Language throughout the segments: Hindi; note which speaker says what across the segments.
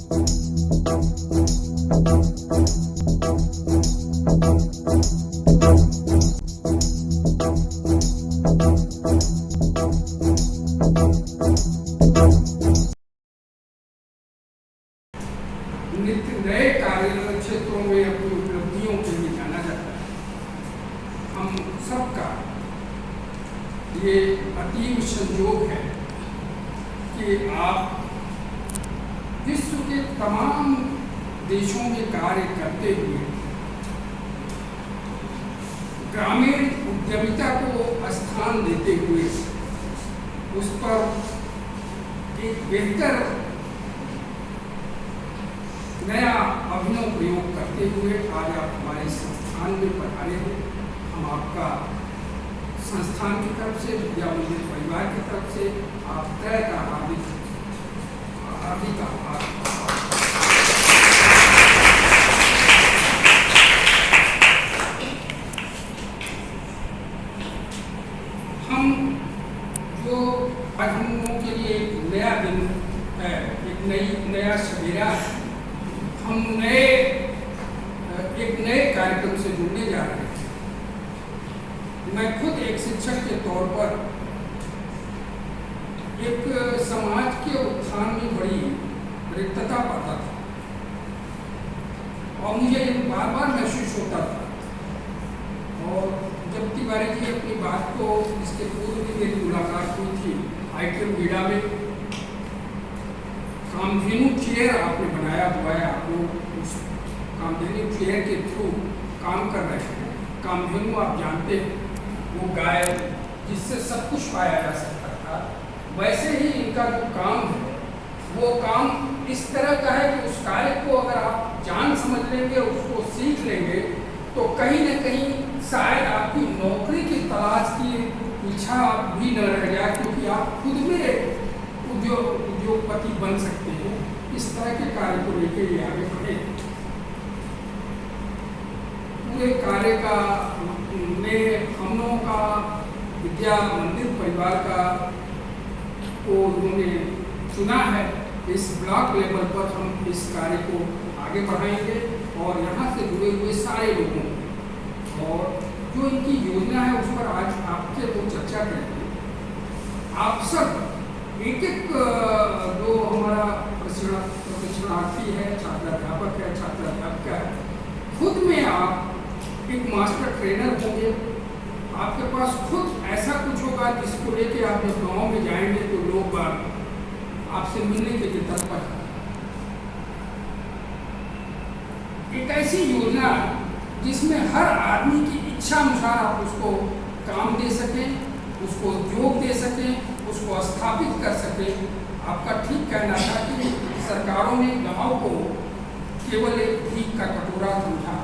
Speaker 1: नित्य नए कार्य क्षेत्रों में अपनी उपलब्धियों के लिए जाना जाता है। हम सबका ये अतीव संयोग है कि आप विश्व के तमाम देशों में कार्य करते हुए ग्रामीण उद्यमिता को स्थान देते हुए उस पर एक बेहतर नया अभिनव प्रयोग करते हुए आज आप हमारे संस्थान में पधारे हैं। हम आपका संस्थान की तरफ से, विद्या मंदिर परिवार की तरफ से आप तय का हार्दिक आभार। हम जो आज हम लोगों के लिए एक नया दिन है, एक नया सवेरा है, हम एक नए कार्यक्रम से जुड़ने जा रहे हैं। मैं खुद एक शिक्षक के तौर पर एक समाज के उत्थान में बड़ी रिक्तता पाता था और मुझे बार बार महसूस होता था। और जब तिवारी जी अपनी बात को, इसके पूर्व भी मेरी मुलाकात हुई थी आईटीएम बीड़ा में, कामधेनु चेयर आपने बनाया हुआ है, आप लोग उस कामधेनु चेयर के थ्रू काम कर रहे हैं। कामधेनु आप जानते हैं वो गाय जिससे सब कुछ पाया जा सकता था, वैसे ही इनका जो काम है वो काम इस तरह का है कि उस कार्य को अगर आप जान समझ लेंगे, उसको सीख लेंगे, तो कहीं न कहीं शायद आपकी नौकरी की तलाश की इच्छा भी न रह जाए, क्योंकि आप खुद में उद्योगपति बन सकते हैं। इस तरह के कार्य को लेकर ये आगे बढ़े। पूरे कार्य का में हम लोगों का विद्या मंदिर परिवार का को उन्होंने चुना है। इस ब्लॉक लेवल पर हम इस कार्य को आगे बढ़ाएंगे और यहाँ से जुड़े हुए सारे लोगों और जो इनकी योजना है उस पर आज आपसे वो चर्चा करेंगे। आप सब एक जो हमारा प्रशिक्षणार्थी है, छात्र अध्यापक है, छात्र अध्यापिका है, खुद में आप एक मास्टर ट्रेनर होंगे। आपके पास खुद ऐसा कुछ होगा जिसको लेके आप जब गाँव में जाएंगे तो लोग आपसे मिलने के लिए तत्पर हैं। एक ऐसी योजना जिसमें हर आदमी की इच्छा अनुसार आप उसको काम दे सकें, उसको उद्योग दे सकें, उसको स्थापित कर सकें। आपका ठीक कहना था कि सरकारों ने गांव को केवल एक भीख का कटोरा समझा,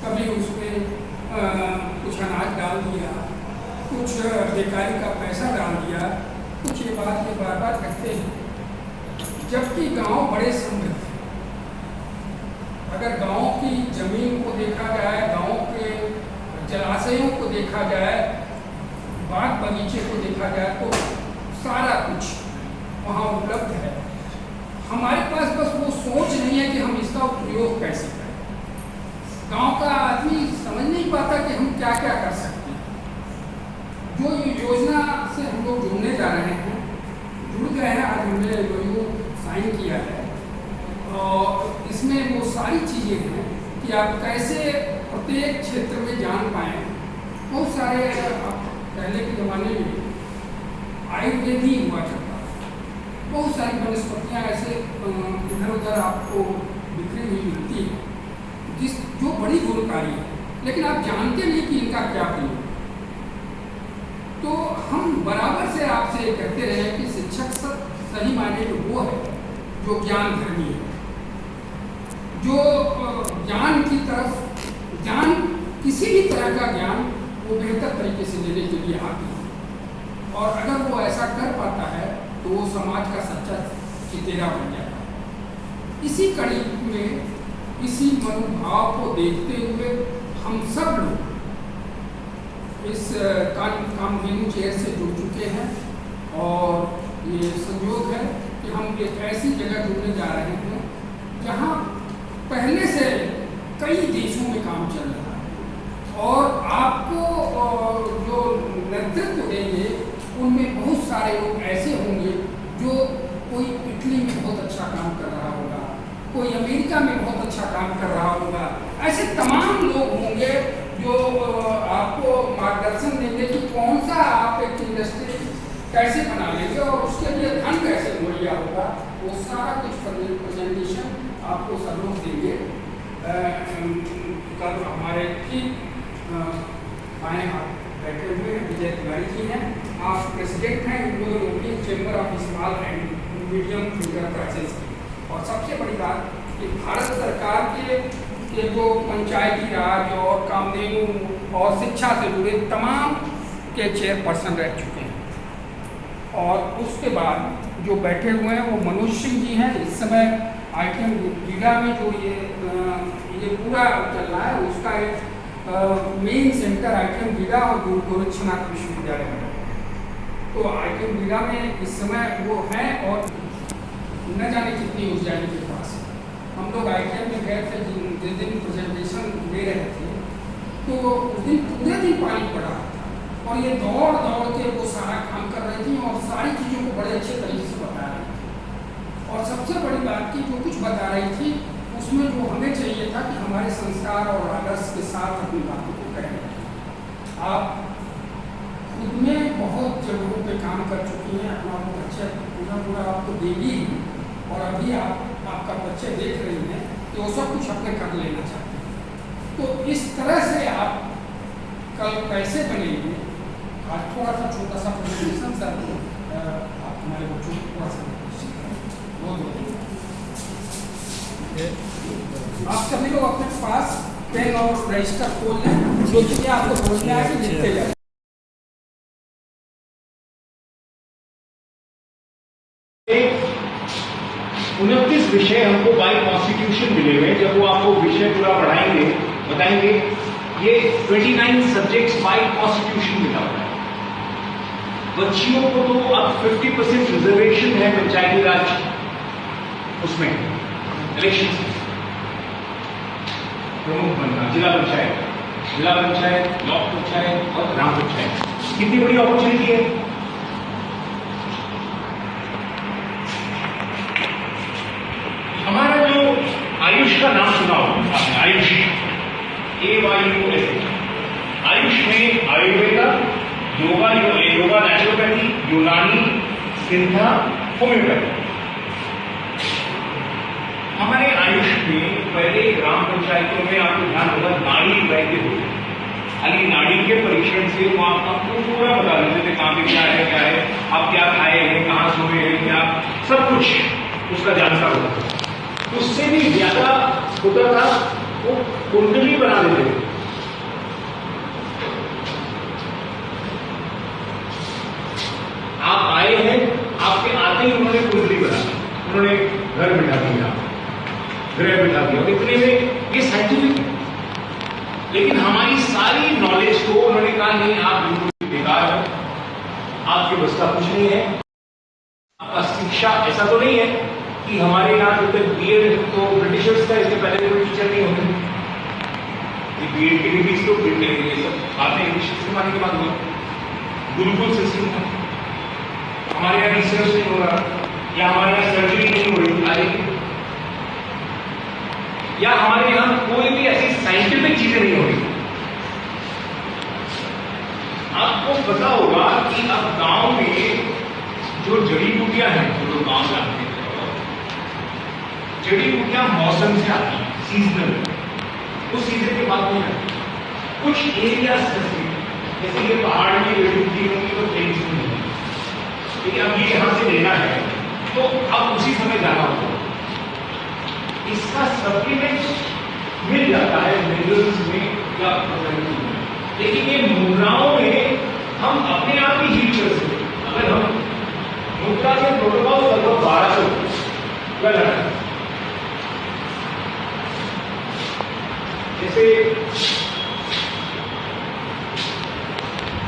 Speaker 1: कभी उसमें कुछ अनाज डाल दिया, कुछ बेकारी का पैसा डाल दिया, कुछ ये बात में बार बार कहते हैं। जबकि गांव बड़े समृद्ध हैं। अगर गांव की जमीन को देखा जाए, गांव के जलाशयों को देखा जाए, बाग बगीचे को देखा जाए, तो सारा कुछ वहाँ उपलब्ध है। हमारे पास बस वो सोच नहीं है कि हम इसका उपयोग कैसे करें। गांव का आदमी समझ नहीं पाता कि हम क्या क्या कर सकते हैं। जो योजना से हम लोग जुड़ने जा रहे हैं, जुड़ गए हैं, आज हमने एमओयू साइन किया है और इसमें वो सारी चीज़ें हैं कि आप कैसे प्रत्येक क्षेत्र में जान पाएँ। बहुत सारे पहले के ज़माने में आयुर्वेद ही हुआ करता था, बहुत सारी वनस्पतियाँ ऐसे इधर उधर आपको बिखरी हुई मिलती है जो बड़ी गुणकारी है, लेकिन आप जानते नहीं कि इनका क्या प्रयोग। तो हम बराबर से आपसे कहते रहे कि शिक्षक सही मायने में वो है जो ज्ञान धर्मी है, जो ज्ञान की तरफ, ज्ञान किसी भी तरह का ज्ञान वो बेहतर तरीके से लेने के लिए आती है। और अगर वो ऐसा कर पाता है तो वो समाज का सच्चा चितेरा बन जाता है। इसी कड़ी में, इसी मनोभाव को देखते हुए हम सब लोग इस कामधेनु चेयर से जुड़ चुके हैं और ये संयोग है कि हम एक ऐसी जगह जुड़ने जा रहे हैं कई देशों में काम चल रहा है और आपको जो नेतृत्व देंगे उनमें बहुत सारे लोग ऐसे होंगे जो कोई इटली में बहुत अच्छा काम कर रहा होगा, कोई अमेरिका में बहुत अच्छा काम कर रहा होगा। ऐसे तमाम लोग होंगे जो आपको मार्गदर्शन देंगे कि कौन सा आप एक इंडस्ट्री कैसे बना लेंगे और उसके लिए धन कैसे मुहैया होगा। वो सारा कुछ प्रेजेंटेशन आपको सब लोग देंगे। कल हमारे ठीक बाएं हाथ बैठे हुए विजय तिवारी जी हैं, आप प्रेसिडेंट हैं Indo European chamber of small and medium enterprises की। और सबसे बड़ी बात कि भारत सरकार के जो पंचायती राज और कामधेनु और शिक्षा से जुड़े तमाम के चेयरपर्सन रह चुके हैं। और उसके बाद जो बैठे हुए हैं वो मनोज सिंह जी हैं। इस समय आईटीएम जिला में जो ये पूरा चल रहा है उसका एक मेन सेंटर आईटीएम जिला और गोरक्षनाथ विश्वविद्यालय में। तो आईटीएम जिला में इस समय वो हैं और न जाने कितनी ऊर्जा इनके पास। हम लोग आईटीएम में गए थे जिस दिन प्रेजेंटेशन दे रहे थे तो उस दिन पूरे दिन पानी पड़ा था और ये दौड़ दौड़ के वो सारा काम कर रही थी और सारी चीज़ों को बड़े अच्छे तरीके से बता रही थी। और सबसे बड़ी बात की जो कुछ बता रही थी उसमें जो हमें चाहिए था कि हमारे संस्कार और आदर्श के साथ अपनी बातों को करें। आप खुद में बहुत जगहों पे काम कर चुकी हैं, अपना बहुत अच्छा पूरा आपको देगी ही और अभी आपका बच्चे देख रही हैं कि वो सब कुछ अपने कर लेना चाहते हैं। तो इस तरह से आप कल कैसे बनेंगे, आज थोड़ा सा छोटा सा प्रेजेंटेशन सर आप हमारे बच्चों को थोड़ा सा बहुत आप सभी लोग अपने पास पेन और रजिस्टर खोल लें, जो चीज़ें आपको बोलना है कि लिखते जाए।
Speaker 2: 29 विषय हमको बाय कॉन्स्टिट्यूशन मिले हुए। जब वो आपको विषय पूरा पढ़ाएंगे बताएंगे, ये 29 सब्जेक्ट्स बाय कॉन्स्टिट्यूशन मिला हुआ है। बच्चियों को तो अब 50% रिजर्वेशन है पंचायती राज उसमें इलेक्शन प्रमुख बनना, जिला पंचायत, ब्लॉक पंचायत और ग्राम पंचायत। कितनी बड़ी अपॉर्चुनिटी है। हमारा जो आयुष का नाम सुना होगा आपने, आयुष AYUS। आयुष में आयुर्वेदा, योगा नेचुरोपैथी, यूनानी, सिद्धा, होम्योपैथी। हमारे आयुष में पहले ग्राम पंचायतों में आपको ध्यान होगा नाड़ी वैद्य होते हैं। खाली नाड़ी के परीक्षण से वो आपको पूरा बता देते थे कहाँ पे क्या है, आप क्या खाए हैं, कहाँ सोए हैं, क्या सब कुछ उसका जानकार होता था। उससे भी ज्यादा होता था वो कुंडली बना देते थे। आप आए हैं, आपके आते ही उन्होंने कुंडली बना दी, उन्होंने घर बिठा दिया, ग्रह बिठा दिया। इतने में ये साइंटिफिक है, लेकिन हमारी सारी नॉलेज को उन्होंने कहा नहीं, आप बिल्कुल बेकार है, आपके बस का कुछ नहीं है। आपका शिक्षा ऐसा तो नहीं है कि हमारे यहाँ जो तक बीएड तो ब्रिटिशर्स का, इससे पहले कोई टीचर नहीं होते। बीएड की डिग्री तो फिर लेंगे, सब आपने इंग्लिश सिस्टम आने के बाद हुआ, गुरुकुल सिस्टम था। हमारे यहाँ रिसर्च नहीं हो रहा, या हमारे यहाँ सर्जरी नहीं हो रही आगे, या हमारे यहाँ कोई भी ऐसी साइंटिफिक चीजें नहीं हो रही। आपको पता होगा कि अब गांव में जो जड़ी बूटियां हैं, जो लोग गांव में आते हैं, जड़ी बूटियां मौसम से आती हैं, सीजनल, उस सीजन के बाद नहीं आती। कुछ एरिया जैसे ये पहाड़ में जड़ी बूटी होंगी तो प्लेन्स में होगी, लेकिन अब ये यहां से लेना है तो अब उसी समय जाना होगा। इसका सप्लीमेंट मिल जाता है मिनरल्स में या विटामिन में, लेकिन ये मुद्राओं में हम अपने आप ही हील कर सकते हैं। अगर हम मुद्रा के प्रोटोकॉल लगभग 1200 जैसे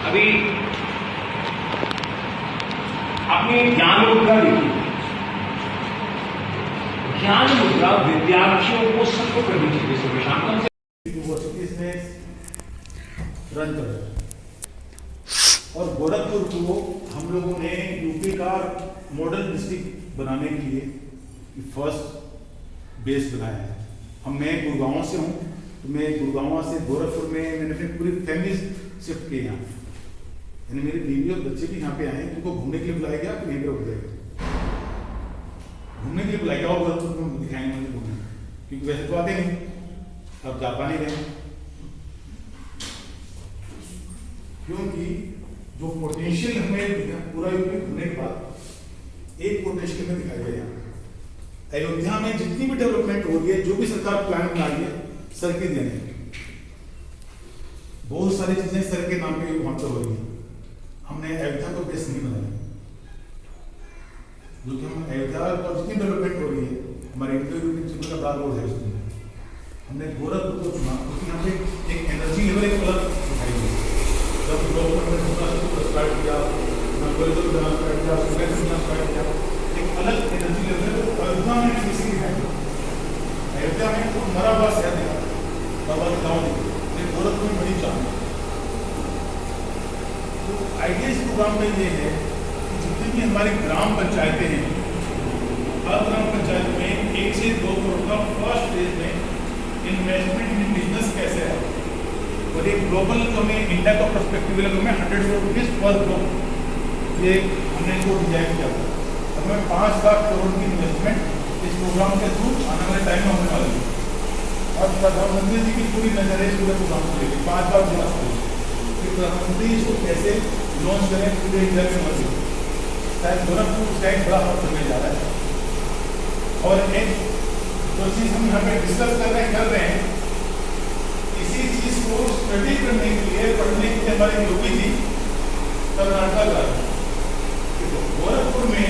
Speaker 2: अभी आपने ज्ञान मुद्रा देखी, ज्ञान मुद्रा विद्यार्थियों को सबको करनी चाहिए सुबह शाम।
Speaker 3: यूनिवर्सिटीज में रन कर रहे हैं। और गोरखपुर को हम लोगों ने यूपी का मॉडल डिस्ट्रिक्ट बनाने के लिए फर्स्ट बेस बनाया है। मैं गुड़गांव से हूँ, तो मैं गुड़गांव से गोरखपुर में मैंने अपनी पूरी फैमिली शिफ्ट की यहाँ, यानी मेरी बीवी और बच्चे भी यहाँ पे आए हैं। उनको घूमने के लिए बुलाया गया, यहीं पर रुक जाएगा, घूमने के लिए बुलाया गया और गोरखपुर में दिखाएंगे मुझे घूमने, क्योंकि वैसे तो आते नहीं, अब जा पा नहीं रहे, क्योंकि जो पोटेंशियल हमें पूरा यूपी घूमने के बाद एक पोटेंशियल में दिखाई गया। अयोध्या में जितनी भी डेवलपमेंट हो रही है, जो भी सरकार प्लान बना रही है, सड़कें देने, बहुत सारी चीजें सड़क के नाम पे वहां पर हो रही है। हमने अयोध्या को बेस नहीं बनाया, जो कि हम अयोध्या और जितनी डेवलपमेंट हो रही है, हमारे इंडियन का बार रोड है, उसमें हमने गोरखपुर को चुना क्योंकि यहाँ पे एक एनर्जी लेवल एक अलग दिखाई दी। जब लोगों ने स्टार्ट किया, स्टार्ट किया, एक अलग एनर्जी लेवल अयोध्या में किसी दिखाई दी। अयोध्या में तो हमारा बस है बाबा गाँव में, गोरखपुर में बड़ी चाह। तो आइडिया इस प्रोग्राम में ये है कि जितनी भी हमारी ग्राम पंचायतें हैं, हर ग्राम पंचायत में 1 से 2 करोड़ का फर्स्ट फेज में इन्वेस्टमेंट इन बिजनेस कैसे है, और एक ग्लोबल जो हमें इंडिया का पर्सपेक्टिव लगा, में 100 करोड़ रुपीज पर ग्रुप, ये हमने इसको डिजाइन किया था। अब हमें 5 लाख करोड़ की इन्वेस्टमेंट इस प्रोग्राम के थ्रू आने वाले टाइम में होने वाली है। और प्रधानमंत्री जी की पूरी नजर है इस पूरे प्रोग्राम को लेकर, 5 लाख विकास कि प्रधानमंत्री इसको कैसे लॉन्च करें पूरे इंडिया में मौजूद। शायद गोरखपुर उसका एक बड़ा हब बनने जा रहा है। और एक जो चीज हम यहाँ पे डिस्कस कर रहे हैं, इसी चीज को स्टडी करने के लिए, पढ़ने के लिए हमारे योगी जी कर्नाटक जा रहे हैं। गोरखपुर में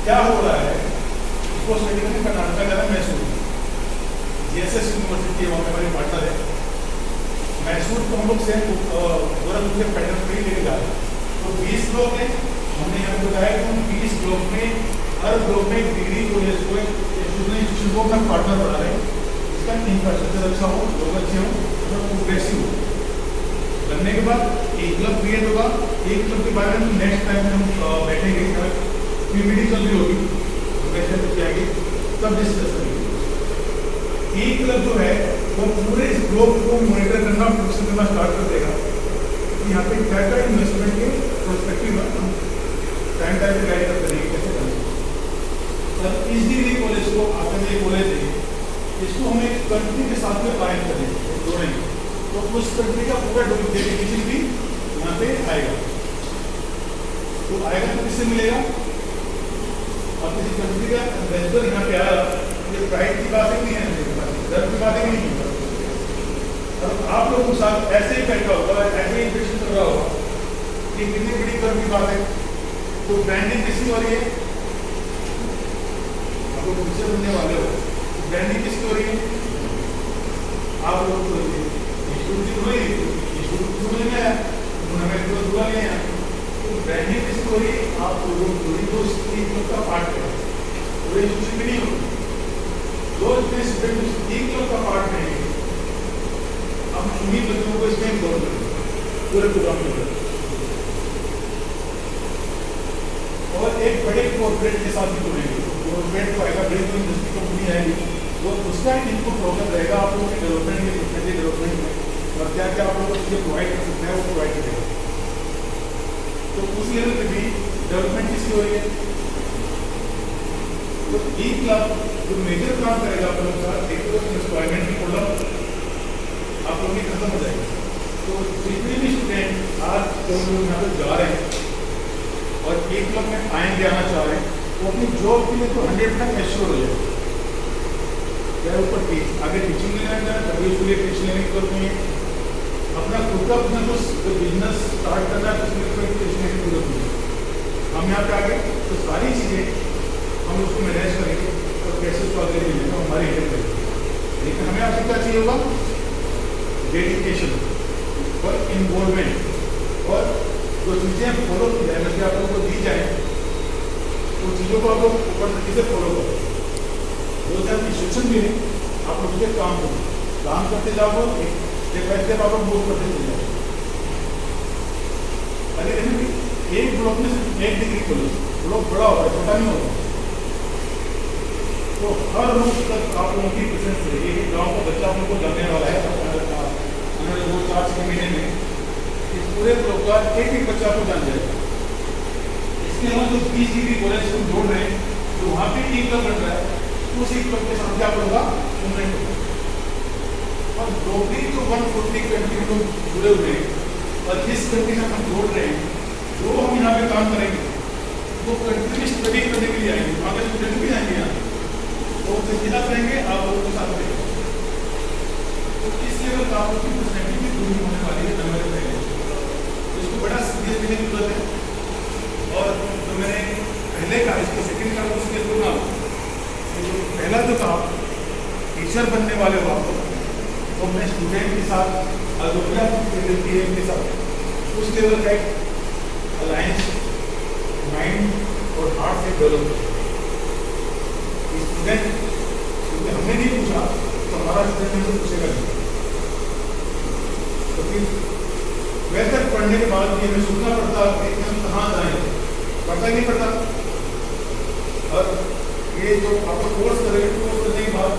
Speaker 3: क्या हो रहा है उसको स्टडी करने कर्नाटक जा रहा है। मैसूर जीएसएस यूनिवर्सिटी वहाँ पे हमारी पार्टनर है। मैसूर को हम लोग से गोरखपुर के पैटर्न पे ही लेके जा रहे हैं। तो 20 ब्लॉक है, हमने यहाँ बताया कि हम 20 ब्लॉक में हर ब्लॉक में डिग्री कॉलेज को इंस्टीट्यूशन को अपना पार्टनर बना रहे हैं। इसका इंफ्रास्ट्रक्चर अच्छा हो, लोग अच्छे हो, और प्रोग्रेसिव हो। बनने के बाद एक क्लब क्रिएट होगा। एक क्लब के बारे में नेक्स्ट टाइम हम बैठेंगे, पीपीटी चल रही होगी, तब डिस्कस करेंगे। एक क्लब जो है वो पूरे इस ब्लॉक को मॉनिटर करना, प्रोसेस करना स्टार्ट कर देगा कि यहाँ पे क्या क्या इन्वेस्टमेंट के प्रोस्पेक्टिव हम टाइम टाइम पे गाइड करते रहेंगे कैसे करें। तब इस डिग्री कॉलेज को आकर कॉलेज है, इसको हम एक कंट्री के साथ में बाइंड करेंगे, जोड़ेंगे, तो उस कंट्री का पूरा डेफिनेशन भी यहाँ पे आएगा। तो आएगा तो किससे मिलेगा? और किसी कंट्री का इन्वेस्टर यहाँ पे आया, ये प्राइड की बात नहीं है, डर की बात नहीं है। और आप लोगों के साथ ऐसे ही बैठा होगा, ऐसे ही इन्वेस्ट कर रहा होगा, ये कितनी बड़ी गर्व की बात है। तो ब्रांडिंग किसकी हो रही है? आप लोग पीछे बनने वाले हो, ब्रांडिंग किसकी हो रही है? आप लोग हो रही है। स्टूडेंट हो रही है, स्टूडेंट में आया, उन्होंने तो दुआ नहीं आया। तो ब्रांडिंग किसकी हो रही है? आप लोगों को जो एक लोग का पार्ट है, वो इंस्टीट्यूशन में नहीं होगा। जो स्टूडेंट एक लोग का पार्ट नहीं है, हम उन्हीं बच्चों को इसमें इन्वॉल्व करेंगे पूरे प्रोग्राम में। और एक बड़े कॉर्पोरेट के साथ भी जुड़ेंगे। कॉर्पोरेट को आएगा, बड़ी कोई इंडस्ट्री कंपनी आएगी, वो उसका इनपुट प्रोग्राम रहेगा आप लोगों के डेवलपमेंट में, टेक्नोलॉजी डेवलपमेंट में, और क्या क्या आप लोग चीज़ें प्रोवाइड कर सकते हैं वो प्रोवाइड करेगा। तो उस लेवल पे भी डेवलपमेंट किसकी हो रही है? तो एक क्लब जो मेजर काम करेगा आप लोगों का, एक तो एम्प्लॉयमेंट की प्रॉब्लम आप लोगों की खत्म हो जाएगी। तो जितने भी स्टूडेंट आज जो लोग यहाँ पर जा रहे हैं और एक क्लब में आएंगे, आना चाह रहे हैं, वो अपनी जॉब के लिए तो 100% एश्योर हो जाए। चाहे ऊपर आगे टीचिंग लेना चाहे, तभी उसके लिए टीचिंग लेने की जरूरत नहीं है। अपना खुद का बिजनेस स्टार्ट करना है, उसके लिए कोई टीचिंग लेने की जरूरत नहीं है। हम यहाँ पे आगे तो सारी चीज़ें हम उसको मैनेज करेंगे और कैसे उसको आगे ले लेंगे, हमारी हेल्प करेंगे। लेकिन हमें आपसे क्या चाहिए होगा? डेडिकेशन और इन्वॉल्वमेंट, और जो चीज़ें फॉलो की जाए, मतलब आप लोगों को दी जाए, तो चीज़ों को आप लोग ऊपर तरीके से फॉलो करो। जो चाहे इंस्ट्रक्शन भी है, आप लोग उसके काम करो। काम करते जाओ, एक बैठते आप मूव करते चले जाओ। अरे देखिए एक ब्लॉक में सिर्फ 1 डिग्री खोलो, ब्लॉक बड़ा होगा, छोटा नहीं होगा। तो हर रूम तक आप लोगों की प्रेजेंस रहेगी। एक गाँव का बच्चा आप लोग को जानने वाला है अगर 2-4-6 महीने में इस पूरे ब्लॉक का एक बच्चा को जान जाएगा। इसके अलावा जो 20 डिग्री कॉलेज को जोड़ रहे हैं, तो वहाँ पे एक क्लब बन रहा है, उस एक क्लब के साथ क्या होगा, मूवमेंट होगा। और ग्लोबली जो 140 कंट्री लोग जुड़े हुए हैं और जिस कंट्री से हम जोड़ रहे हैं, जो हम यहाँ पे काम करेंगे वो कंट्री में स्टडी करने के लिए आएंगे, वहाँ के स्टूडेंट भी आएंगे यहाँ, वो जितना करेंगे आप लोगों के साथ रहेंगे। तो इस लेवल का आप लोग की पर्सनैलिटी भी दूरी होने वाली है नंबर पहले, तो इसको बड़ा सीरियस लेने की जरूरत है। और जो मैंने पहले कहा, इसको सेकेंड का उसके थ्रू ना, जो पहला जो था टीचर बनने वाले हो आप लोग, तो अपने स्टूडेंट के साथ अदोरिया के साथ उस लेवल का एक अलायंस माइंड और हार्ट से डेवलप हो। स्टूडेंट क्योंकि हमने नहीं पूछा तो हमारा स्टूडेंट हमसे पूछेगा नहीं। तो फिर 12 तक पढ़ने के बाद भी हमें सोचना पड़ता कि हम कहाँ जाएं, पता ही नहीं पड़ता। और ये जो आप कोर्स करेंगे, कोर्स करने के बाद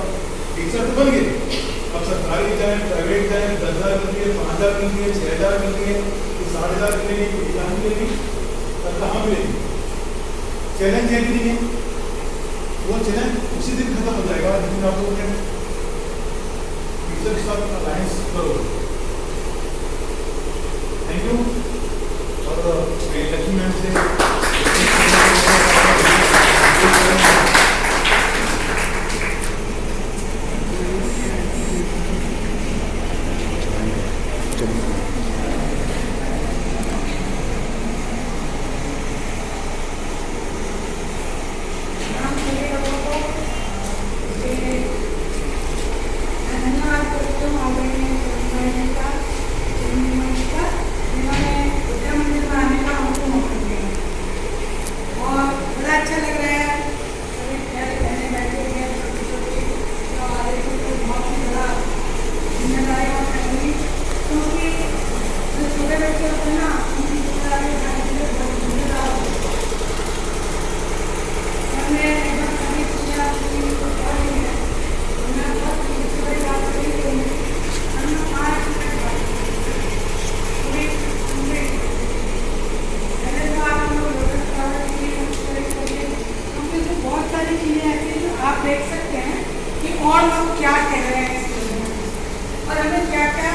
Speaker 3: टीचर तो बन गए, अब सरकारी जाए, प्राइवेट जाए, 10,000 मिलती है, 5,000 मिलती है, 6,000 मिलती है, 7,500 मिलेगी, 1,000 मिलेगी, तब कहाँ मिलेगी? चैलेंज है कि नहीं है? वो चैलेंज उसी दिन खत्म हो जाएगा जिस दिन आप लोग टीचर के साथ अलायंस करोगे। Thank you. और मैं लक्ष्मी मैम से
Speaker 4: देख सकते हैं कि और लोग क्या कह रहे हैं इस चीज़ में और हमें क्या क्या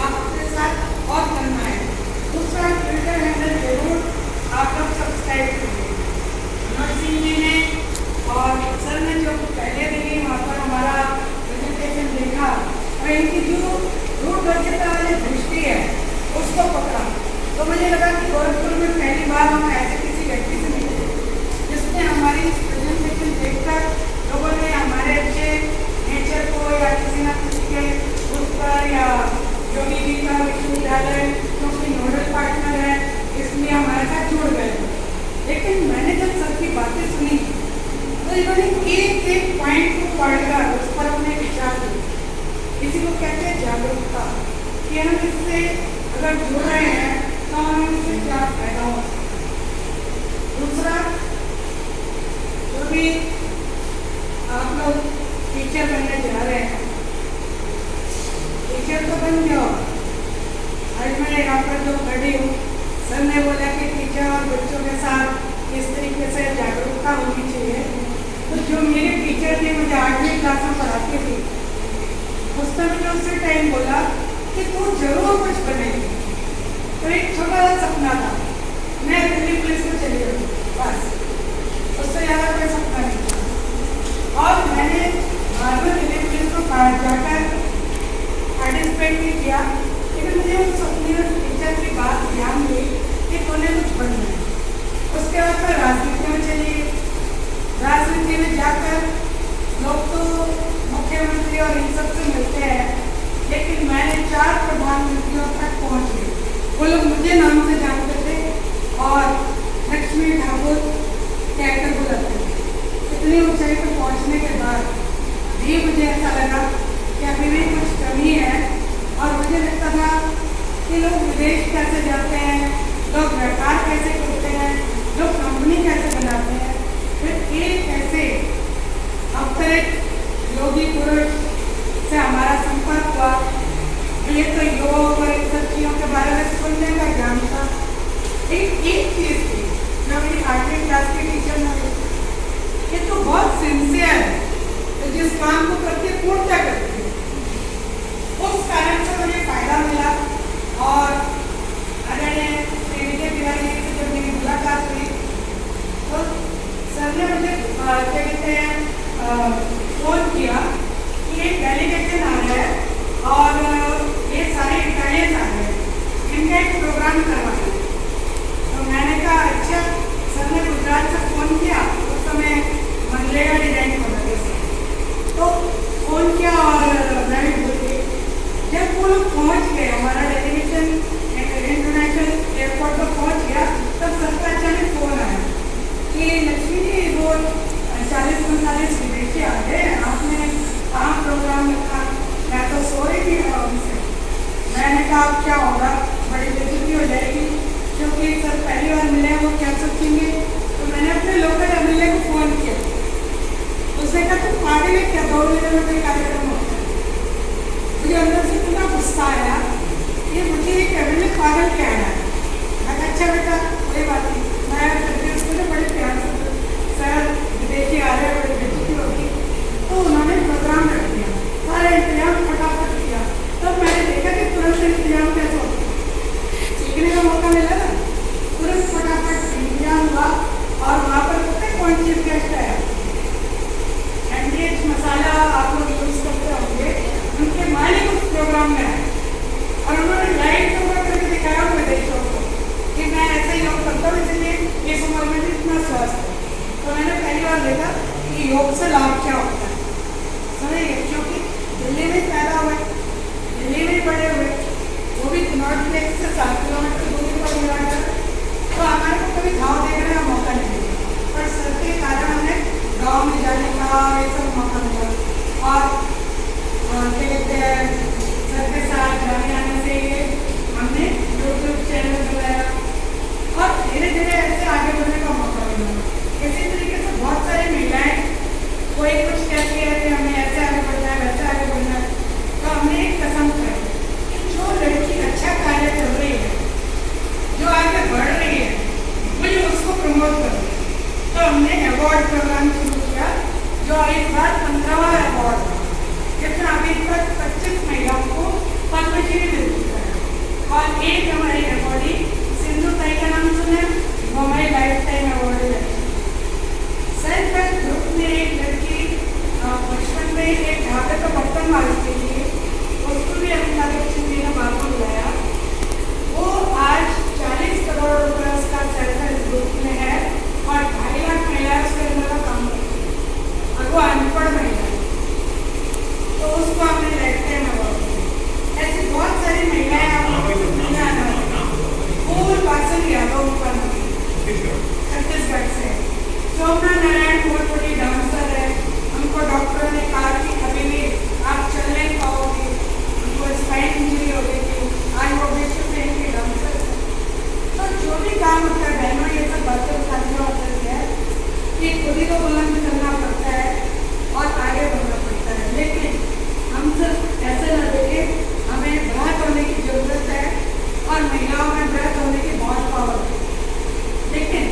Speaker 4: आप अपने साथ और करना है। दूसरा ट्विटर हैंडल जरूर आप लोग सब्सक्राइब करिए। मनोज सिंह जी ने और सर ने जो पहले दिन वहाँ पर हमारा प्रेजेंटेशन देखा और इनकी जो दूरदर्शिता वाली दृष्टि है उसको पकड़ा, तो मुझे लगा कि गोरखपुर में पहली बार हम ऐसे किसी व्यक्ति से मिले जिसने हमारी प्रेजेंटेशन देखकर लोगों ने हमारे अच्छे नेचर को या किसी न किसी के ग्रुप पर या जो भी का विश्वविद्यालय क्योंकि नोडल पार्टनर है इसलिए हमारे साथ जुड़ गए। लेकिन मैंने जब सर की बातें सुनी तो इन्होंने एक एक पॉइंट को पढ़कर उस पर अपने विचार दिए। इसी को कहते हैं जागरूकता, कि हम इससे अगर जुड़ रहे हैं तो हमें इससे क्या फायदा हो। दूसरा, जो भी आप लोग टीचर बनने जा रहे हैं, टीचर तो बन जाओ। आज मैं यहाँ पर जो खड़ी हूँ, सर ने बोला कि टीचर और बच्चों के साथ इस तरीके से जागरूकता होनी चाहिए। तो जो मेरे टीचर थे, मुझे 8वीं क्लास में पढ़ाती थी, उस समय मैंने उससे टाइम बोला कि तू जरूर कुछ बनेगी। तो एक छोटा सा सपना था, मैं दिल्ली पुलिस में चली गई, बस उससे ज़्यादा कोई सपना नहीं था। और मैंने बाद में दिल्ली पुलिस में जाकर पार्टिसिपेट भी किया, लेकिन मुझे उस सपने में टीचर की बात ध्यान दी कि तूने कुछ बनना है। उसके बाद मैं राजनीति में चली गई। राजनीति में जाकर लोग तो मुख्यमंत्री और इन सब से मिलते हैं, लेकिन मैंने 4 प्रधानमंत्रियों तक पहुँच गई। वो लोग मुझे नाम से जानते थे और लक्ष्मी ठाकुर कहकर बुलाते थे। इतनी ऊंचाई पर पहुँचने के बाद भी मुझे ऐसा लगा कि अभी भी कुछ कि लोग विदेश कैसे जाते हैं, लोग व्यापार कैसे करते हैं, लोग कंपनी कैसे बनाते हैं। फिर एक ऐसे अवतरित योगी पुरुष से हमारा संपर्क हुआ। ये तो योग और इन सब चीज़ों के बारे में सुनने का ज्ञान था। एक चीज़ थी जो मेरी 8वीं क्लास की टीचर ने बोली, ये तो बहुत सिंसियर है, तो जिस काम को करती है पूर्णता करती है। उस कारण से मुझे फायदा मिला। और आदरणीय श्री विजय तिवारी जी से जब मेरी मुलाकात हुई तो सर ने मुझे क्या कहते हैं फोन किया कि एक डेलीगेशन आ रहा है और ये सारे इटालियंस आ रहे हैं, इनका एक प्रोग्राम करवाना है। तो मैंने कहा अच्छा। सर ने गुजरात से फ़ोन किया, उस समय मनरेगा डिजाइन हो रहे थे, तो फ़ोन किया और मैं भी बोल गई। जब वो लोग पहुँच गए, हमारा डेलीगेशन इंटरनेशनल एयरपोर्ट पर पहुँच गया, तब सर का अचानक फ़ोन आया कि लक्ष्मी जी वो 40-45 विदेशी आ गए, आपने कहाँ प्रोग्राम रखा। मैं तो सो रही थी उनसे। मैंने कहा अब क्या होगा, बड़ी बेइज्जती हो जाएगी, क्योंकि सर पहली बार मिले वो क्या सोचेंगे। तो मैंने अपने लोकल एमएलए को फ़ोन किया। उसने कहा तुम पागल है क्या, 2 मिनट में कोई कार्यक्रम होता है। मुझे अंदर से इतना गुस्सा आया, ये मुझे एक एमएलए पागल क्या है। मैं कहा अच्छा बेटा कोई बात नहीं। मैं फिर उसको बड़े प्यार से सर विदेशी आ रहे हैं, बड़ी बेइज्जती होगी। तो उन्होंने प्रोग्राम रख दिया, सारे इंतजाम फटाफट किया। तब मैंने देखा कि तुरंत इंतजाम कैसे होता है, सीखने का मौका मिला ना। तुरंत फटाफट इंतजाम हुआ और वहाँ पर पता है कौन चीज़ गेस्ट है, एमडीएच मसाला आप लोग यूज़ करते होंगे, उनके मालिक उस प्रोग्राम में आए और उन्होंने लाइव प्रोग्राम करके दिखाया हुए देशों को कि मैं ऐसे योग करता हूँ, इसलिए इस उम्र में भी इतना स्वस्थ है। तो मैंने पहली बार देखा कि योग से लाभ क्या होता है। समझ गए, क्योंकि दिल्ली में पैदा हुए, दिल्ली में बड़े हुए, वो भी नॉर्थ प्लेस से 7 किलोमीटर दूरी पर मिला कर, तो हमारे को कभी गाँव देखने का मौका नहीं मिला, पर सर के कारण हमें गाँव में जाने का ये सब मौका मिला। और क्या कहते हैं सर के साथ जाने आने से हमने यूट्यूब चैनल बनाया और धीरे धीरे ऐसे आगे बढ़ने का मौका मिला। इसी तरीके से बहुत सारी महिलाएं कोई कुछ कहती है कि हमें ऐसे आगे बढ़ना है, वैसे आगे बढ़ना है, तो हमने एक कसम खाई कि जो लड़की अच्छा कार्य कर रही है, जो आगे बढ़ रही है, मुझे उसको प्रमोट करना है। तो हमने अवार्ड प्रोग्राम शुरू किया, जो इस बार 15वां अवार्ड था, जिसमें अभी तक 25 महिलाओं को पद्मश्री मिल चुका है। और एक हमारी अवॉर्डी सिंधु ताई का नाम सुना, वो हमारी लाइफ टाइम अवॉर्ड है। सेल्फ हेल्प ग्रुप में एक लड़की बचपन में एक ढाबे पर बर्तन मारती थी, उसको भी अमिताभ बच्चन जी ने बात बुलाया। वो आज 40 करोड़ रुपये उसका सेल्फ हेल्प ग्रुप में है और 2.5 लाख महिलाएं उसके अंदर का काम करती है और वो अनपढ़ महिला है, तो उसको हमने लाइफ टाइम अवार्ड दिया। ऐसी बहुत सारी महिलाएं पूर्वाचल यादव छत्तीसगढ़ से, शोभना नारायण बहुत बड़ी डांसर है, उनको डॉक्टर ने कहा कि अभी भी आप चल नहीं पाओगे, उनको स्पाइन इंजरी हो गई थी, आज वो विश्व से इनकी डांसर है। तो जो भी काम होता है बहनों, ये सब बातें उठाने होता है कि खुद ही को बुलंद करना पड़ता है और आगे बढ़ना पड़ता है। लेकिन हम सिर्फ ऐसे न देखें, हमें बृहत होने की ज़रूरत है और महिलाओं में बृहत होने की बहुत पावर है। लेकिन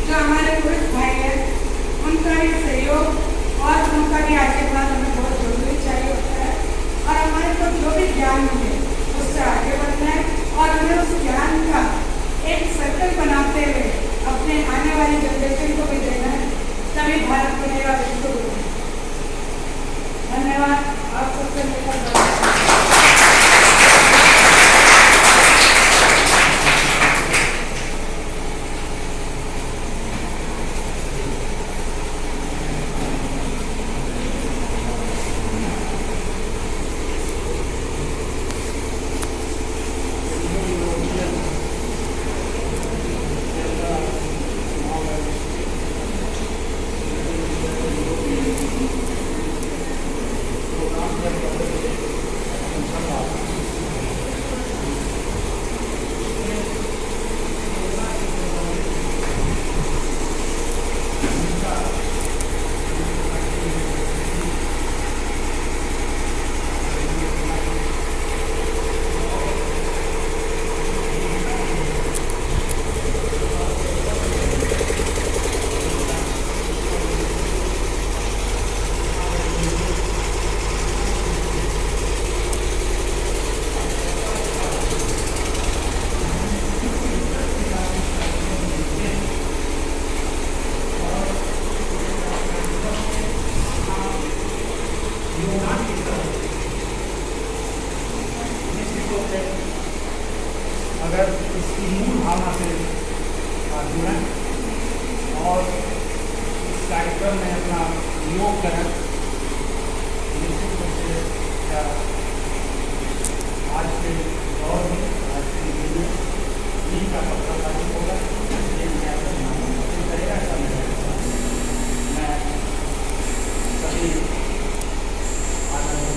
Speaker 4: जो हमारे पुरुष भाई हैं, उनका भी सहयोग और उनका भी आशीर्वाद हमें बहुत जरूरी चाहिए होता है। और हमारे को जो भी ज्ञान मिले उससे आगे बढ़ना है और हमें उस ज्ञान का एक सर्कल बनाते हुए अपने आने वाली जनरेशन को भी देना है, तभी भारत बनेगा विश्व बनेगा। धन्यवाद। आप सबसे मिलकर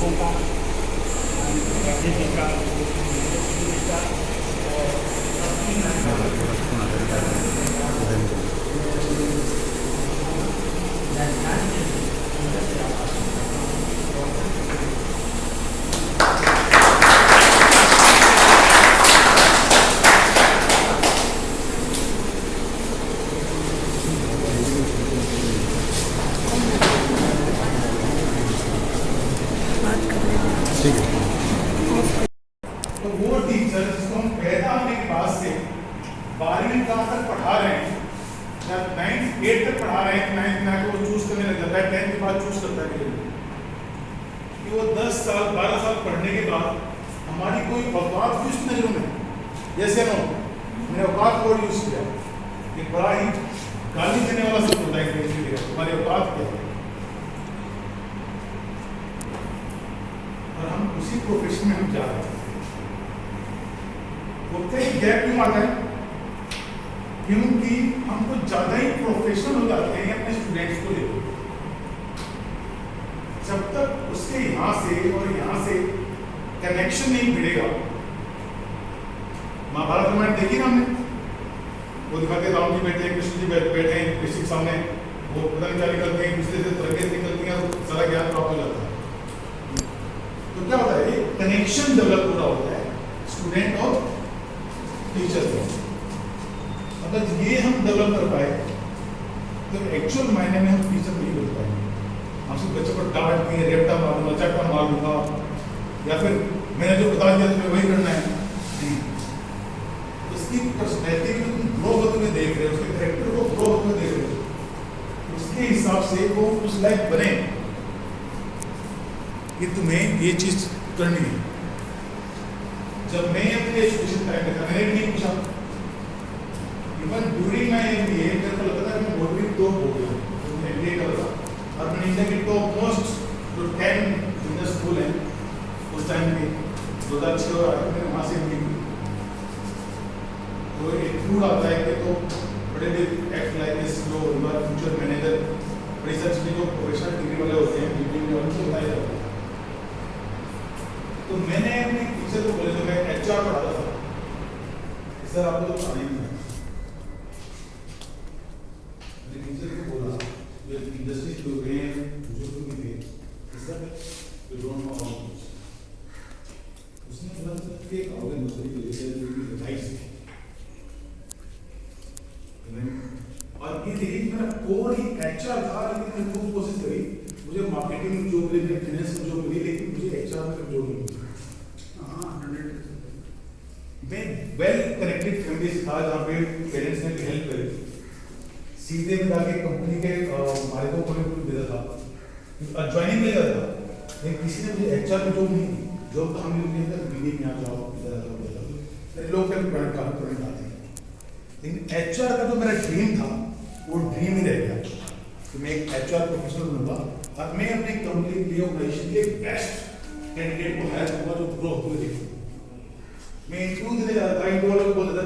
Speaker 5: लोगों का जी का
Speaker 3: तो वो टीचर जिसको हम पैदा होने के बाद से 12वीं क्लास तक पढ़ा रहे हैं या 9th 8th तक पढ़ा रहे हैं, 9th में आके वो चूज करने लग जाता है, 10th के बाद चूज करता है कि वो 10 साल 12 साल पढ़ने के बाद हमारी कोई औकात भी उसकी नजरों में, जैसे नो मैंने औकात को यूज किया, एक बड़ा ही गाली देने वाला शब्द होता है इंग्लिश में, हमारी औकात क्या है, और हम उसी प्रोफेशन में हम जा रहे हैं। होते ही गैप क्यों आता है? क्योंकि हम कुछ ज्यादा ही प्रोफेशनल हो जाते हैं अपने स्टूडेंट्स को लेकर। जब तक उसके यहाँ से और यहाँ से कनेक्शन नहीं भिड़ेगा, महाभारत रामायण देखी ना हमने, वो दिखाते राम जी बैठे हैं, कृष्ण जी बैठे हैं कृष्ण के सामने, वो पता नहीं क्या निकलते हैं, दूसरे से तरंगे निकलती हैं, तो सारा ज्ञान प्राप्त हो जाता है। तो क्या होता है, एक कनेक्शन डेवलप हो रहा होता है स्टूडेंट और टीचर में। अगर ये हम डेवलप कर पाए तो एक्चुअल मायने में हम टीचर नहीं बन पाएंगे। हम सिर्फ बच्चों को डांट के रेपटा मार दूंगा, चट्टा मार दूंगा, या फिर मैंने जो बता दिया तुम्हें वही करना है, उसकी पर्सनैलिटी को तुम ग्रो होते हुए देख रहे हो, उसके कैरेक्टर को ग्रो होते हुए देख रहे हो, उसके हिसाब से वो उस लायक बने कि तुम्हें ये चीज करनी है। जब मैं अपने एजुकेशन टाइम में था, मैंने नहीं पूछा, इवन ड्यूरिंग माय एमबीए मेरे को लगता है मैं बहुत भी टॉप हो गया, तो मैं एमबीए कर रहा था और मैंने इंडिया के टॉप मोस्ट जो 10 बिजनेस स्कूल हैं उस टाइम पे 2006 और आगे मैंने वहाँ से एमबीए की। तो एक फूड आता है कि तो बड़े बड़े एक्ट लाइक दिस जो फ्यूचर मैनेजर, बड़ी सारी चीज़ें जो प्रोफेशनल डिग्री वाले होते हैं, बीबीए में उनको बताया जाता है। तो मैंने अपने टीचर को बोले, जो मैं एचआर पढ़ाता था, सर आपको तो पढ़ाना ही नहीं है। मैंने टीचर को बोला, जो इंडस्ट्री के लोग हैं, बुजुर्ग भी थे, sir you don't know how much. उसने बोला कि एक ऑर्गन दूसरी के लिए राइट्स है, और ये देखिए मेरा कोर ही एचआर था, लेकिन मैंने खूब कोशिश करी, मुझे मार्केटिंग में जॉब मिली, फाइनेंस में जॉब मिली, लेकिन मुझे एचआर में जॉब नहीं मिली। मैं वेल कनेक्टेड फैमिली से था, जहाँ पे पेरेंट्स ने भी हेल्प करी, सीधे में जाके कंपनी के मालिकों को भी भेजा था, ज्वाइनिंग ले जाता था, लेकिन किसी ने मुझे एचआर में जॉब नहीं दी। जॉब तो हम लोग बीडी में आ जाओ, इधर आ जाओ, लोग काफी प्रोजेक्ट आते हैं, लेकिन एचआर का जो मेरा ड्रीम था वो ड्रीम ही रह गया कि मैं एक एचआर प्रोफेशनल बनूंगा और मैं अपनी कंपनी के लिए ऑर्गेनाइजेशन के बेस्ट कैंडिडेट को हायर करूंगा जो ग्रो होते देखूँ। मैं इंटरव्यू देने जाता था, इंटरव्यू वाले को बोल देता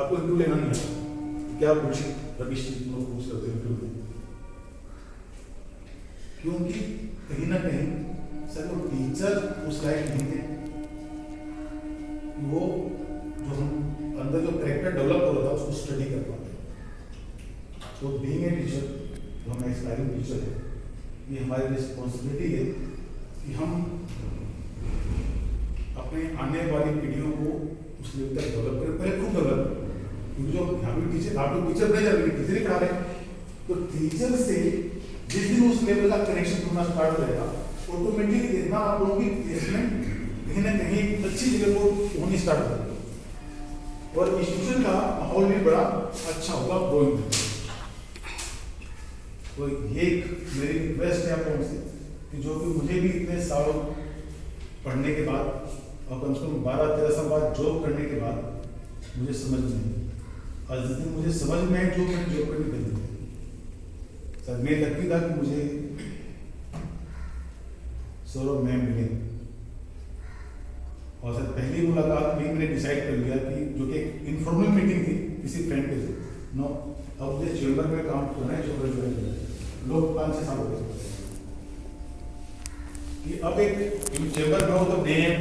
Speaker 3: आपको इंटरव्यू लेना नहीं है, क्या पूछे रविश जी तुम पूछ सकते हो इंटरव्यू में, क्योंकि कहीं ना कहीं सर वो टीचर उस लायक नहीं थे, वो जो हम अंदर जो कैरेक्टर डेवलप हो रहा था उसको स्टडी कर पाते। तो बीइंग ए टीचर, जो हम एस्पायरिंग टीचर है, ये हमारी रिस्पॉन्सिबिलिटी है कि हम अपने आने वाली पीढ़ियों को उस लेवल तक डेवलप करें, पहले खुद डेवलप करें, क्योंकि जो यहाँ भी टीचर, आप लोग टीचर बने जा रहे हैं, टीचर ही पढ़ा रहे हैं, तो टीचर से जिस दिन उस लेवल का कनेक्शन होना स्टार्ट हो जाएगा, ऑटोमेटिकली इतना आप लोगों की प्लेसमेंट कहीं ना कहीं अच्छी जगह को होनी स्टार्ट हो जाएगी और इंस्टीट्यूशन का माहौल भी बड़ा अच्छा होगा, ग्रोइंग। तो ये मेरी रिक्वेस्ट है आप लोगों से कि जो कि मुझे भी इतने सालों पढ़ने के बाद और कम से कम 12-13 साल बाद जॉब करने के बाद मुझे समझ नहीं, और जिस दिन मुझे समझ में आए जो मैंने जॉब करनी करनी थी, सर मैं लगती था कि मुझे सौरभ मैम मिले, और सर पहली मुलाकात में मैंने डिसाइड कर लिया कि जो कि एक इनफॉर्मल मीटिंग थी किसी फ्रेंड के थे, नो अब मुझे चेम्बर में काम करना है, चेम्बर ज्वाइन करना है, लोग 5-6 साल हो गए, कि अब एक चेंबर में हो तो डैम